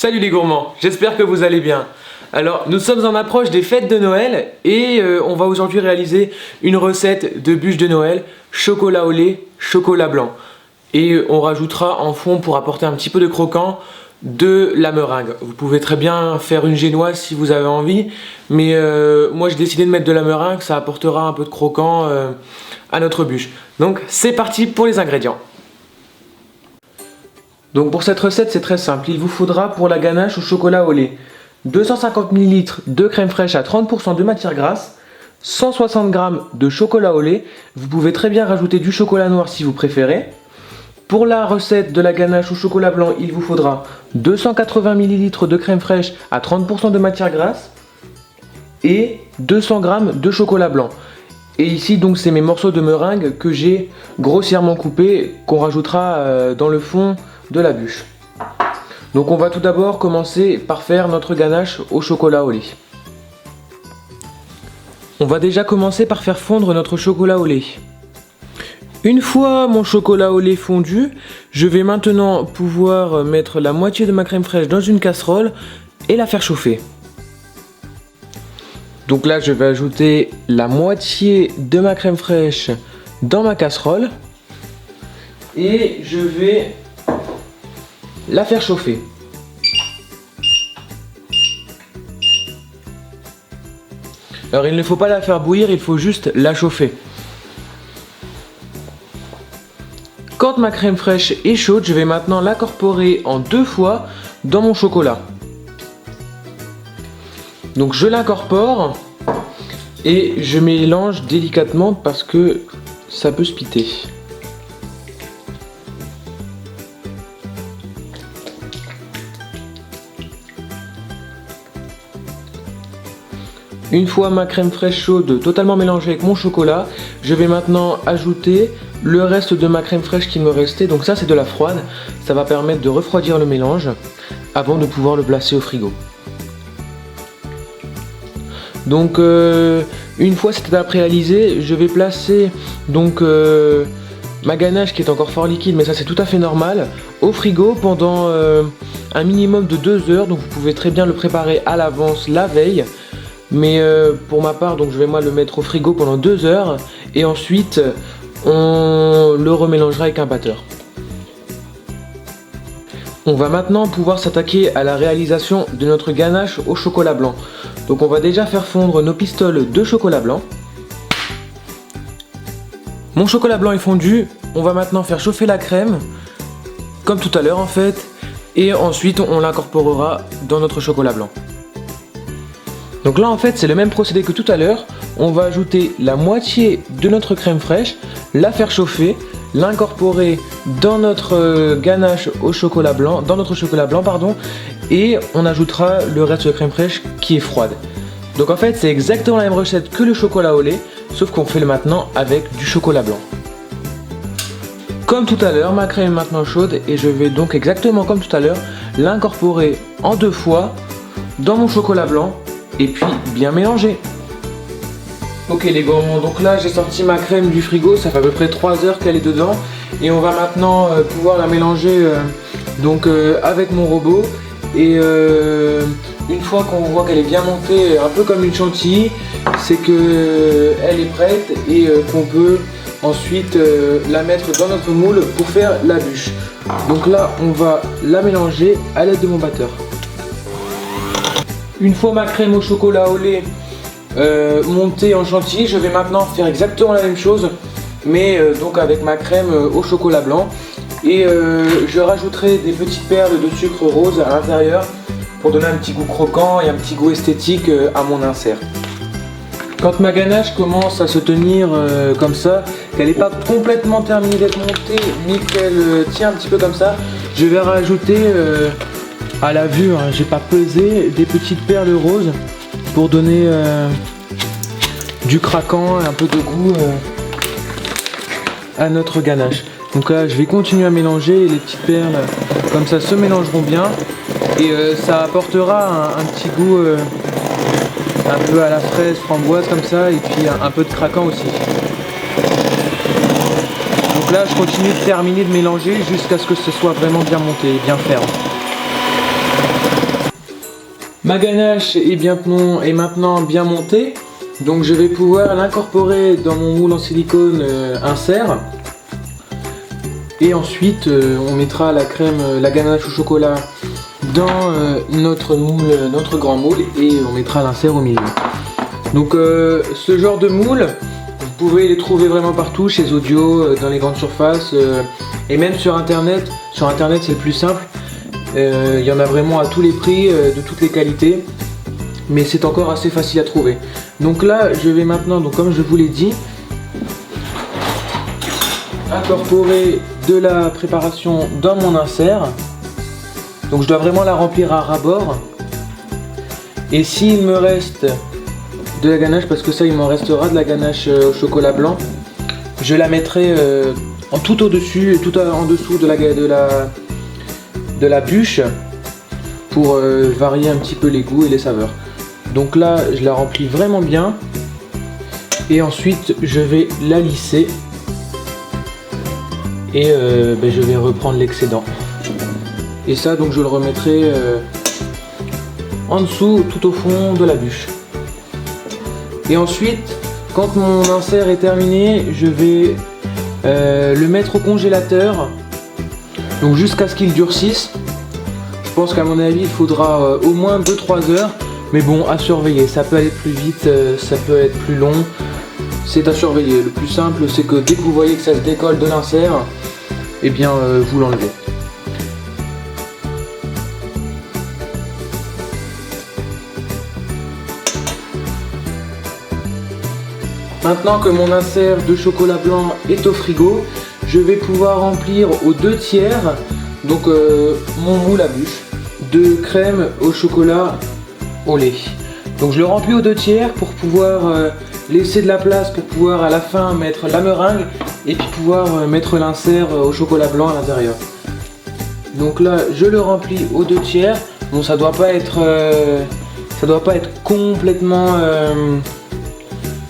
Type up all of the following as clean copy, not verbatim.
Salut les gourmands, j'espère que vous allez bien. Alors nous sommes en approche des fêtes de Noël et on va aujourd'hui réaliser une recette de bûche de Noël, chocolat au lait, chocolat blanc. Et on rajoutera en fond pour apporter un petit peu de croquant de la meringue. Vous pouvez très bien faire une génoise si vous avez envie, mais moi j'ai décidé de mettre de la meringue, ça apportera un peu de croquant à notre bûche. Donc c'est parti pour les ingrédients. Donc pour cette recette c'est très simple, il vous faudra pour la ganache au chocolat au lait 250 ml de crème fraîche à 30% de matière grasse, 160 g de chocolat au lait, vous pouvez très bien rajouter du chocolat noir si vous préférez. Pour la recette de la ganache au chocolat blanc, il vous faudra 280 ml de crème fraîche à 30% de matière grasse et 200 g de chocolat blanc. Et ici donc c'est mes morceaux de meringue que j'ai grossièrement coupés, qu'on rajoutera dans le fond de la bûche. Donc on va tout d'abord commencer par faire notre ganache au chocolat au lait. On va déjà commencer par faire fondre notre chocolat au lait. Une fois mon chocolat au lait fondu, je vais maintenant pouvoir mettre la moitié de ma crème fraîche dans une casserole et la faire chauffer. Donc là je vais ajouter la moitié de ma crème fraîche dans ma casserole et je vais la faire chauffer. Alors il ne faut pas la faire bouillir, il faut juste la chauffer. Quand ma crème fraîche est chaude, je vais maintenant l'incorporer en 2 fois dans mon chocolat. Donc je l'incorpore et je mélange délicatement parce que ça peut se piter. Une fois ma crème fraîche chaude totalement mélangée avec mon chocolat, je vais maintenant ajouter le reste de ma crème fraîche qui me restait. Donc ça c'est de la froide, ça va permettre de refroidir le mélange avant de pouvoir le placer au frigo. Donc une fois cette étape réalisée, je vais placer donc ma ganache qui est encore fort liquide, mais ça c'est tout à fait normal, au frigo pendant un minimum de 2 heures. Donc vous pouvez très bien le préparer à l'avance la veille. Mais pour ma part, donc je vais moi le mettre au frigo pendant 2 heures et ensuite on le remélangera avec un batteur. On va maintenant pouvoir s'attaquer à la réalisation de notre ganache au chocolat blanc. Donc on va déjà faire fondre nos pistoles de chocolat blanc. Mon chocolat blanc est fondu, on va maintenant faire chauffer la crème, comme tout à l'heure en fait, et ensuite on l'incorporera dans notre chocolat blanc. Donc là en fait c'est le même procédé que tout à l'heure, on va ajouter la moitié de notre crème fraîche, la faire chauffer, l'incorporer dans notre ganache au chocolat blanc, et on ajoutera le reste de crème fraîche qui est froide. Donc en fait c'est exactement la même recette que le chocolat au lait, sauf qu'on fait le maintenant avec du chocolat blanc. Comme tout à l'heure, ma crème est maintenant chaude et je vais donc exactement comme tout à l'heure l'incorporer en 2 fois dans mon chocolat blanc. Et puis bien mélanger. Ok les gourmands, donc là j'ai sorti ma crème du frigo, ça fait à peu près 3 heures qu'elle est dedans. Et on va maintenant pouvoir la mélanger avec mon robot. Et une fois qu'on voit qu'elle est bien montée, un peu comme une chantilly, c'est qu'elle est prête et qu'on peut ensuite la mettre dans notre moule pour faire la bûche. Donc là on va la mélanger à l'aide de mon batteur. Une fois ma crème au chocolat au lait montée en chantilly, je vais maintenant faire exactement la même chose, mais donc avec ma crème au chocolat blanc. Et je rajouterai des petites perles de sucre rose à l'intérieur pour donner un petit goût croquant et un petit goût esthétique à mon insert. Quand ma ganache commence à se tenir comme ça, qu'elle n'est pas complètement terminée d'être montée, mais qu'elle tient un petit peu comme ça, je vais rajouter à la vue, hein, j'ai pas pesé, des petites perles roses pour donner du craquant et un peu de goût à notre ganache. Donc là je vais continuer à mélanger et les petites perles comme ça se mélangeront bien et ça apportera un petit goût un peu à la fraise, framboise comme ça, et puis un peu de craquant aussi. Donc là je continue de terminer de mélanger jusqu'à ce que ce soit vraiment bien monté et bien ferme. Ma ganache est maintenant bien montée, donc je vais pouvoir l'incorporer dans mon moule en silicone insert. Et ensuite on mettra la crème, la ganache au chocolat dans notre moule, notre grand moule, et on mettra l'insert au milieu. Donc ce genre de moule, vous pouvez les trouver vraiment partout, chez Audio, dans les grandes surfaces, et même sur internet. Sur internet c'est le plus simple. Il y en a vraiment à tous les prix, de toutes les qualités, mais c'est encore assez facile à trouver. Donc là je vais maintenant, donc comme je vous l'ai dit, incorporer de la préparation dans mon insert. Donc je dois vraiment la remplir à ras-bord. Et s'il me reste de la ganache, parce que ça il m'en restera de la ganache au chocolat blanc, je la mettrai en tout au-dessus, tout en dessous de la bûche, pour varier un petit peu les goûts et les saveurs. Donc là je la remplis vraiment bien, et ensuite je vais la lisser, et je vais reprendre l'excédent. Et ça, donc je le remettrai en dessous, tout au fond de la bûche. Et ensuite, quand mon insert est terminé, je vais le mettre au congélateur, donc jusqu'à ce qu'il durcisse. Je pense qu'à mon avis il faudra au moins 2-3 heures, mais bon, à surveiller. Ça peut aller plus vite, ça peut être plus long, c'est à surveiller. Le plus simple, c'est que dès que vous voyez que ça se décolle de l'insert, eh bien vous l'enlevez. Maintenant que mon insert de chocolat blanc est au frigo, je vais pouvoir remplir aux 2/3 donc mon moule à bûche de crème au chocolat au lait. Donc je le remplis aux 2/3 pour pouvoir laisser de la place, pour pouvoir à la fin mettre la meringue et puis pouvoir mettre l'insert au chocolat blanc à l'intérieur. Donc là je le remplis aux 2/3. Bon, ça doit pas être complètement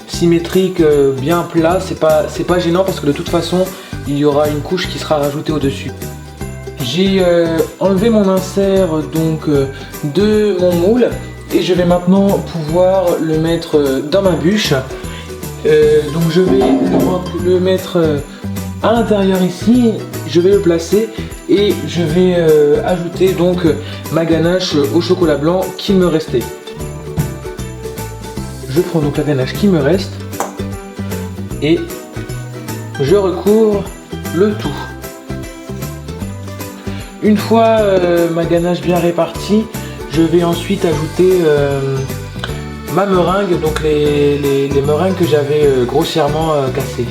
symétrique, bien plat, c'est pas gênant, parce que de toute façon il y aura une couche qui sera rajoutée au dessus. J'ai enlevé mon insert donc de mon moule, et je vais maintenant pouvoir le mettre dans ma bûche. Donc je vais le mettre à l'intérieur ici, je vais le placer, et je vais ajouter donc ma ganache au chocolat blanc qui me restait. Je prends donc la ganache qui me reste et je recouvre le tout. Une fois ma ganache bien répartie, je vais ensuite ajouter ma meringue, donc les meringues que j'avais grossièrement cassées.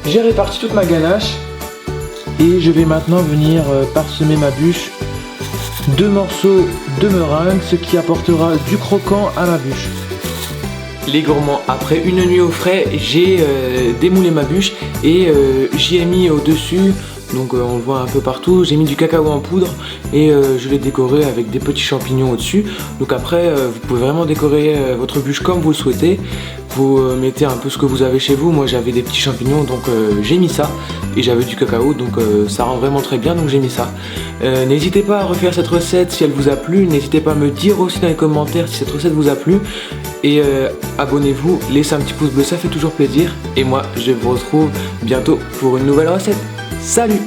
J'ai réparti toute ma ganache et je vais maintenant venir parsemer ma bûche 2 morceaux de meringue, ce qui apportera du croquant à ma bûche. Les gourmands, après une nuit au frais, j'ai démoulé ma bûche et j'y ai mis au-dessus, donc on le voit un peu partout, j'ai mis du cacao en poudre et je l'ai décoré avec des petits champignons au-dessus. Donc après, vous pouvez vraiment décorer votre bûche comme vous le souhaitez. Vous mettez un peu ce que vous avez chez vous. Moi j'avais des petits champignons, donc j'ai mis ça, et j'avais du cacao, donc ça rend vraiment très bien, donc j'ai mis ça. N'hésitez pas à refaire cette recette si elle vous a plu. N'hésitez pas à me dire aussi dans les commentaires si cette recette vous a plu, et abonnez-vous, laissez un petit pouce bleu, ça fait toujours plaisir. Et moi je vous retrouve bientôt pour une nouvelle recette. Salut!